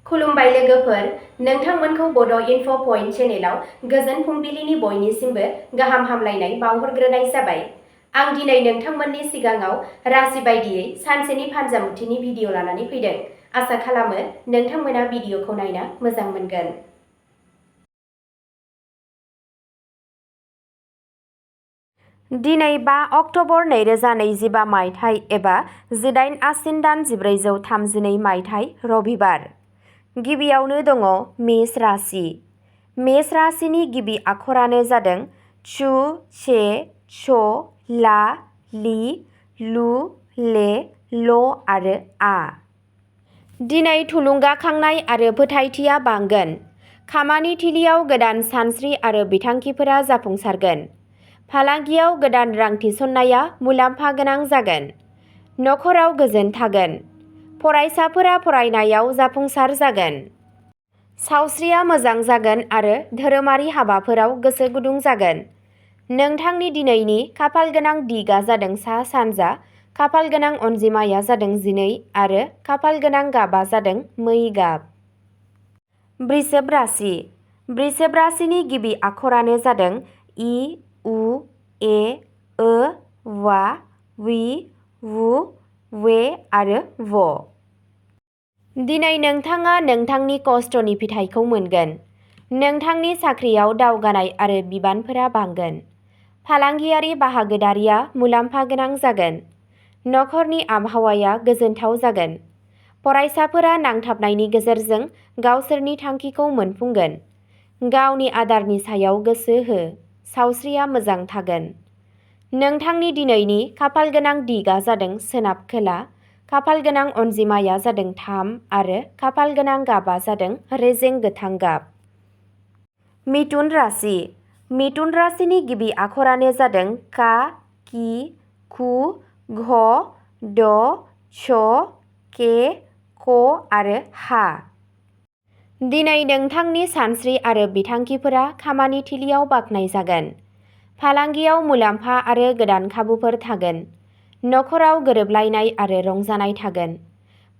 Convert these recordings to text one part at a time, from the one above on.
खुलुमबाय लोगोफोर, नोंथांमोनखौ बड' इनफ' पइन्ट चेनेलाव गोजोन फुंबिलिनि बयनिसिमबो गाहाम हामलायनाय बावहरग्रोनाय जाबाय। आं दिनै नोंथांमोननि सिगाङाव राशि बायदियै सानसेनि फानजामुथिनि भिडिअ लानानै फैदों। आसा खालामो नोंथांमोना भिडिअखौ नायना मोजां मोनगोन। दिनै 5 अक्ट'बर 2025 मायथाइ एबा 18 आसिन दान 1432 मायथाइ रबिबार। गिबियावनो दङ मेष राशि। मेष राशिनि गिबि आखरानो जादों छु, से, च, ला, लि, लु, ले, ल आरो आ। दिनै थुलुंगाखांनाय आरो फोथायथिया बांगोन। खामानि थिलियाव गोदान सानस्रि आरो बिथांखिफोरा जाफुंसारगोन। फालांगियाव गोदान रां थिसननाया मुलाम्फा गोनां जागोन। नखराव गोजोन थागोन। फरायसाफोरा फरायनायाव जाफुंसार जागोन। सावस्रिया मोजां जागोन आरो धोरोमारि हाबाफोराव गोसो गुदुं जागोन। नोंथांनि दिनैनि खाफाल गोनां दिगा जादों सा-सानजा, खाफाल गोनां अनजिमाया जादों 12 आरो खाफाल गोनां गाबा जादों मै गाब। बृषभ राशि। बृषभ राशिनि गिबि आखरानो जादों इ, उ, ए, ओ, वा, वि, वु, वे आरो व। दिनै नोंथाङा नोंथांनि खस्थ'नि फिथाइखौ मोनगोन। नोंथांनि साख्रियाव दावगानाय आरो बिबानफोरा बांगोन। फालांगियारि बाहागोदारिया मुलाम्फा गोनां जागोन। नखरनि आबहावाया गोजोनथाव जागोन। फरायसाफोरा नांथाबनायनि गेजेरजों गावसोरनि थांखिखौ मोनफुंगोन। गावनि आदारनि सायाव गोसो हो। सावस्रिया मोजां थागोन। नोंथांनि दिनैनि खाफाल गोनां दिगा जादों सोनाब खोला, खाफाल गोनां अनजिमाया जादों 3 आरो खाफाल गोनां गाबा जादों रेजें गोथां गाब। मिथुन राशि। मिथुन राशिनि गिबि आखरानो जादों का, कि, कु, घ, द, च, के, क आरो हा। दिनै नोंथांनि सानस्रि आरो बिथांखिफोरा खामानि थिलियाव बाख्नायजागोन। फालांगियाव मुलाम्फा आरो गोदान खाबुफोर थागोन। नखराव गोरोबलायनाय आरो रंजानाय थागोन।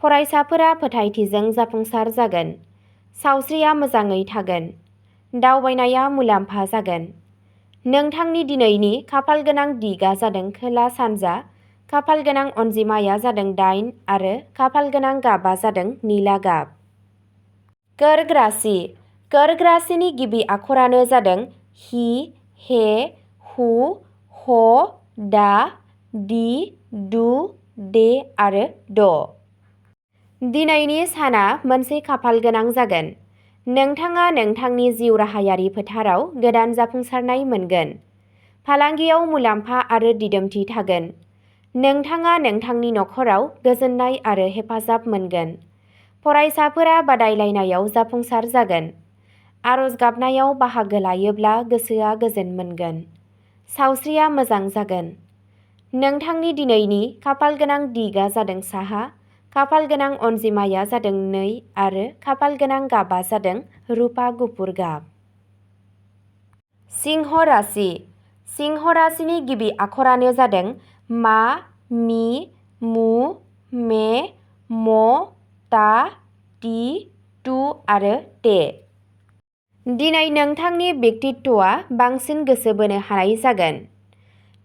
फरायसाफोरा फोथायथिजों जाफुंसार जागोन। सावस्रिया मोजाङै थागोन। दावबायनाया मुलाम्फा जागोन। नोंथांनि दिनैनि खाफाल गोनां दिगा जादों खोला-सानजा, खाफाल गोनां अनजिमाया जादों 8 आरो खाफाल गोनां गाबा जादों निला गाब। कर्क राशि। कर्क राशिनि गिबि आखरानो जादों हि, हे, हु, ह, दा, दि, दु, दे आरो द। दिनैनि साना मोनसे खाफाल गोनां जागोन। नोंथाङा नोंथांनि जिउ राहायारि फोथाराव गोदान जाफुंसारनाय मोनगोन। फालांगियाव मुलाम्फा आरो दिदोमथि थागोन। नोंथाङा नोंथांनि नखराव गोजोननाय आरो हेफाजाब मोनगोन। फरायसाफोरा बादायलायनायाव जाफुंसार जागोन। आरज गाबनायाव बाहागो लायोब्ला गोसोआ गोजोन मोनगोन। सावस्रिया मोजां जागोन। नोंथांनि दिनैनि खाफाल गोनां दिगा जादों साहा, खाफाल गोनां अनजिमाया जादों 2 आरो खाफाल गोनां गाबा जादों रुपा गुफुर गाब। सिंह राशि। सिंह राशिनि गिबि आखरानो जादों मा, मि, मु, मे, म, ता, ति, तु आरो टे। दिनै नोंथांनि व्यक्तित्वआ बांसिन गोसो बोनो हानाय जागोन।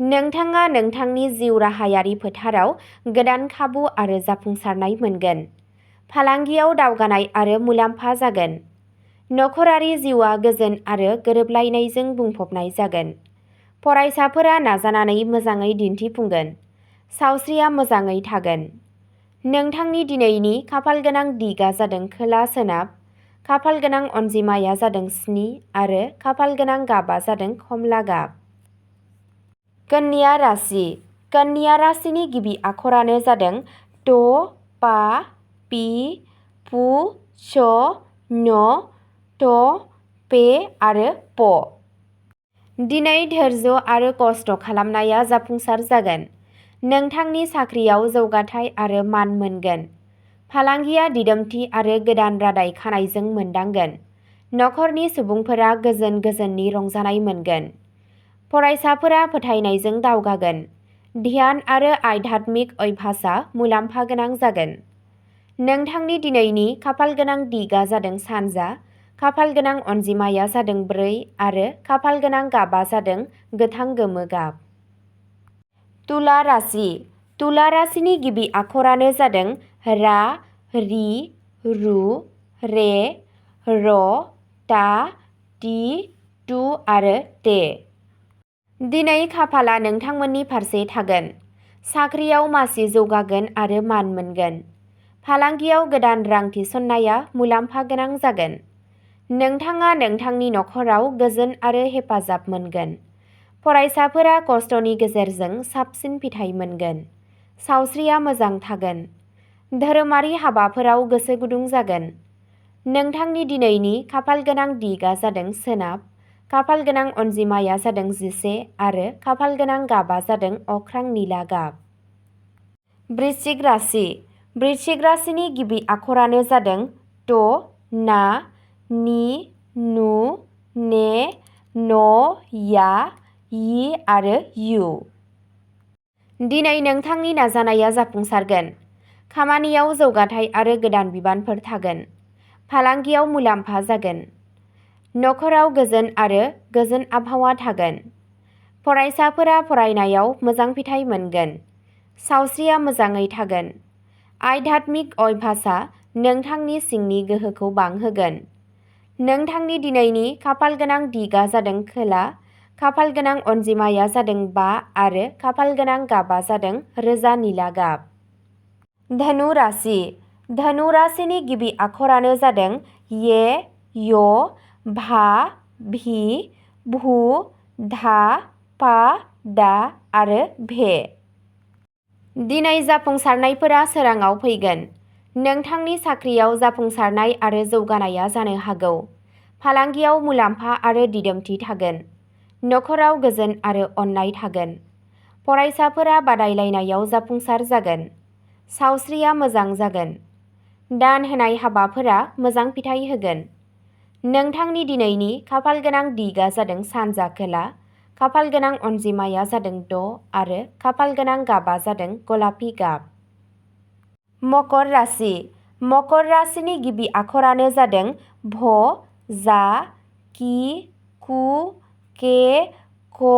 नोंथाङा नोंथांनि जिउ राहायारि फोथाराव गोदान खाबु आरो जाफुंसारनाय मोनगोन। फालांगियाव दावगानाय आरो मुलाम्फा जागोन। नखरारि जिउआ गोजोन आरो गोरोबलायनायजों बुंफबनाय जागोन। फरायसाफोरा नाजानानै मोजाङै दिन्थिफुंगोन। सावस्रिया मोजाङै थागोन। नोंथांनि दिनैनि खाफाल गोनां दिगा जादों खोला-सोनाब, खाफाल गोनां अनजिमाया जादों 7 आरो खाफाल गोनां गाबा जादों खमला गाब। कन्या राशि। कन्या राशिनि गिबि आखरानो जादों ट, पा, पि, पु, च, न, ट, पे आरो प। दिनै धैर्य आरो खस्थ' खालामनाया जाफुंसार जागोन। नोंथांनि साख्रियाव जौगाथाय आरो मान मोनगोन। फालांगिया दिदोमथि आरो गोदान रादाय खानायजों मोनदांगोन। नखरनि सुबुंफोरा गोजोननि रंजानाय मोनगोन। फरायसाफोरा फोथायनायजों दावगागोन। ध्यान आरो आध्यात्मिक अभ्यासआ मुलाम्फा गोनां जागोन। नोंथांनि दिनैनि खाफालगोनां दिगा जादों सानजा, खाफालगोनां अनजिमाया जादों 4 आरो खाफालगोनां गाबा जादों गोथां गोमो गाब। तुला राशि। तुला राशिनि गिबि आखरानो जादों रा, रि, रु, रे, र, ता, ति, तु आरो ते। दिनै खाफाला नोंथांमोननि फारसे थागोन। साख्रियाव मासि जौगागोन आरो मान मोनगोन। फालांगियाव गोदान रां थिसननाया मुलाम्फा गोनां जागोन। नोंथाङा नोंथांनि नखराव गोजोन आरो हेफाजाब मोनगोन। फरायसाफोरा खस्थ'नि गेजेरजों साबसिन फिथाइ मोनगोन। सावस्रिया मोजां थागोन। धोरोमारि हाबाफोराव गोसो गुदुं जागोन। नोंथांनि दिनैनि खाफालगोनां दिगा जादों सोनाब, खाफालगोनां अनजिमाया जादों 11 आरो खाफालगोनां गाबा जादों अख्रां निला गाब। वृश्चिक राशि। वृश्चिक राशिनि गिबि आखरानो जादों ट, ना, नि, नु, ने, न, या, यि आरो यु। दिनै नोंथांनि नाजानाया जाफुंसारगोन। खामानियाव जौगाथाय आरो गोदान बिबानफोर थागोन। फालांगियाव मुलाम्फा जागोन। नखराव गोजोन आरो गोजोन आबहावा थागोन। फरायसाफोरा फरायनायाव मोजां फिथाइ मोनगोन। सावस्रिया मोजाङै थागोन। आध्यात्मिक अभ्यासआ नोंथांनि सिंनि गोहोखौ बांहोगोन। नोंथांनि दिनैनि खाफालगोनां दिगा जादों खोला, खाफालगोनां अनजिमाया जादों 5 आरो खाफालगोनां गाबा जादों रोजा निला गाब। धनु राशि। धनु राशिनि गिबि आखरानो जादों ये, य, भा, भी, भु, धा, पा, दा आरो भे। दिनै जाफुंसारनायफोरा सोराङाव फैगोन। नोंथांनि साख्रियाव जाफुंसारनाय आरो जौगानाया जानो हागौ। फालांगियाव मुलाम्फा आरो दिदोमथि थागोन। नखराव गोजोन आरो अननाय थागोन। फरायसाफोरा बादायलायनायाव जाफुंसार जागोन। सावस्रिया मोजां जागोन। दान होनाय हाबाफोरा मोजां फिथाइ होगोन। नोंथांनि दिनैनि खाफालगोनां दिगा जादों सानजा खोला, खाफालगोनां अनजिमाया जादों 6 आरो खाफालगोनां गाबा जादों गलापि गाब। मकर राशि। मकर राशिनि गिबि आखरानो जादों भ, जा, कि, कु, के, ख,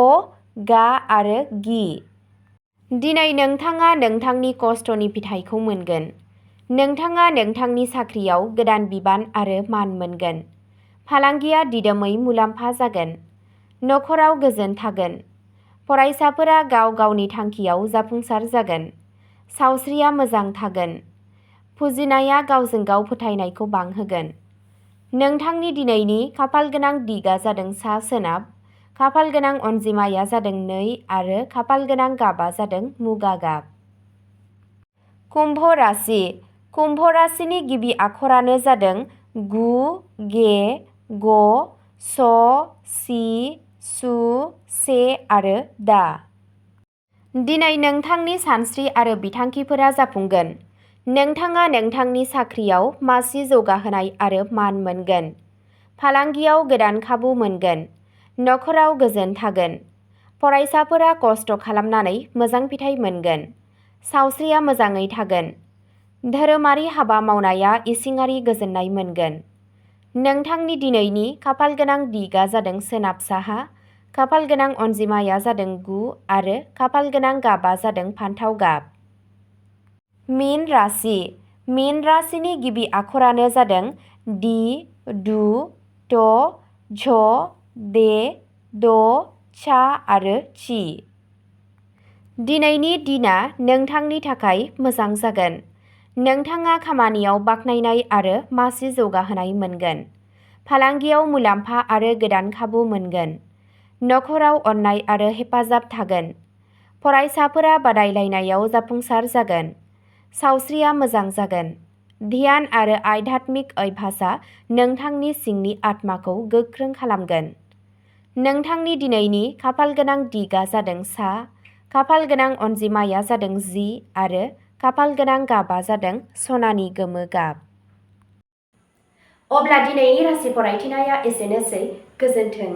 गा आरो गि। दिनै नोंथाङा नोंथांनि खस्थ'नि फिथाइखौ मोनगोन। नोंथाङा नोंथांनि साख्रियाव गोदान बिबान आरो मान मोनगोन। फालांगिया दिदोमै मुलाम्फा जागोन। नखराव गोजोन थागोन। फरायसाफोरा गाव गावनि थांखियाव जाफुंसार जागोन। सावस्रिया मोजां थागोन। फुजिनाया गावजों गाव फोथायनायखौ बांहोगोन। नोंथांनि दिनैनि खाफालगोनां दिगा जादों सा सोनाब, खाफालगोनां अनजिमाया जादों 2 आरो खाफालगोनां गाबा जादों मुगा गाब। कुम्भ राशि। कुम्भ राशिनि गिबि आखरानो जादों गु, गे, ग, स, सि, सु, से आरो दा। दिनै नोंथांनि सानस्रि आरो बिथांखिफोरा जाफुंगोन। नोंथाङा नोंथांनि साख्रियाव मासि जौगाहोनाय आरो मान मोनगोन। फालांगियाव गोदान खाबु मोनगोन। नखराव गोजोन थागोन। फरायसाफोरा खस्थ' खालामनानै मोजां फिथाइ मोनगोन। सावस्रिया मोजाङै थागोन। धोरोमारि हाबा मावनाया इसिङारि गोजोननाय मोनगोन। नोंथांनि दिनैनि खाफालगोनां दिगा जादों सोनाब साहा, खाफालगोनां अनजिमाया जादों 9 आरो खाफालगोनां गाबा जादों फान्थाव गाब। मीन राशि। मीन राशिनि गिबि आखरानो जादों दि, दु, ट, झ, दे, द, चा आरो चि। दिनैनि दिना नोंथांनि थाखाय मोजां जागोन। नोंथाङा खामानियाव बाख्नायनाय आरो मासि जौगाहोनाय मोनगोन। फालांगियाव मुलाम्फा आरो गोदान खाबु मोनगोन। नखराव अननाय आरो हेफाजाब थागोन। फरायसाफोरा बादायलायनायाव जाफुंसार जागोन। सावस्रिया मोजां जागोन। ध्यान आरो आध्यात्मिक अभ्यासआ नोंथांनि सिंनि आत्माखौ गोख्रों खालामगोन। नोंथांनि दिनैनि खाफालगोनां दिगा जादों सा, खाफालगोनां अनजिमाया जादों 10 आरो खाफालगोनां गाबा जादों सनानि गोमो गाब। अब्ला दिनैनि राशि फरायथिनाया एसेनोसै। गोजोन्थों।